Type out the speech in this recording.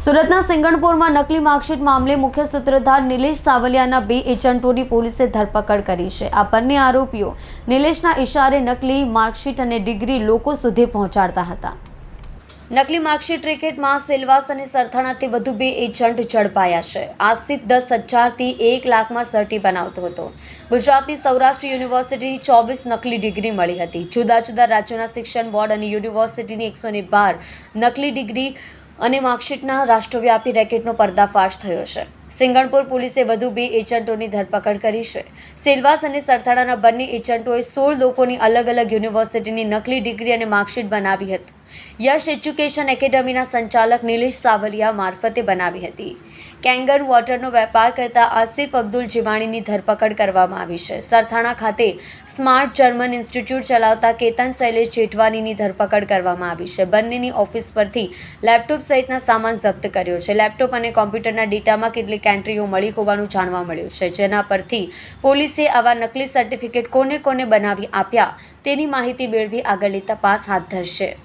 સુરતના સિંગણપુરમાં નકલી માર્કશીટ મામલે મુખ્ય સૂત્રધાર નિલેશ સાવલિયાના 2 એજન્ટોની પોલીસે ધરપકડ કરી છે। આ બંને આરોપીઓ નિલેશના ઇશારે નકલી માર્કશીટ અને ડિગ્રી લોકો સુધી પહોંચાડતા હતા। નકલી માર્કશીટ રેકેટમાં સેલવાસ અને સરથાણાથી વધુ 2 એજન્ટ ઝડપાયા છે। આસિફ 10,000થી 1 લાખમાં સર્ટી બનાવતો હતો। ગુજરાતની સૌરાષ્ટ્ર યુનિવર્સિટીની 24 નકલી ડિગ્રી મળી હતી। જુદા જુદા રાજ્યોના શિક્ષણ બોર્ડ અને યુનિવર્સિટીની 112 નકલી ડિગ્રી અને માર્કશીટના રાષ્ટ્રવ્યાપી રેકેટનો પર્દાફાશ થયો છે। સિંગણપુર પોલીસે વધુ 2 એજન્ટોની ધરપકડ કરી છે। સેલવાસ અને સરથાણાના બંને એજન્ટોએ 16 લોકોની અલગ અલગ યુનિવર્સિટીની નકલી ડિગ્રી અને માર્કશીટ બનાવી હતી। યશ એજ્યુકેશન એકેડમીના સંચાલક નિલેશ સાવલિયા મારફતે બનાવી હતી। કેંગન વોટરનો વેપાર કરતા આસિફ અબ્દુલ જીવાણીની ધરપકડ કરવામાં આવી છે। સરથાણા ખાતે સ્માર્ટ જર્મન ઇન્સ્ટિટ્યૂટ ચલાવતા કેતન શૈલેષ જેઠવાનીની ધરપકડ કરવામાં આવી છે। બંનેની ઓફિસ પરથી લેપટોપ સહિતના સામાન જપ્ત કર્યો છે। લેપટોપ અને કોમ્પ્યુટરના ડેટામાં કેટલીક એન્ટ્રીઓ મળી હોવાનું જાણવા મળ્યું છે, જેના પરથી પોલીસે આવા નકલી સર્ટિફિકેટ કોને બનાવી આપ્યા તેની માહિતી મેળવી આગળની તપાસ હાથ ધરશે।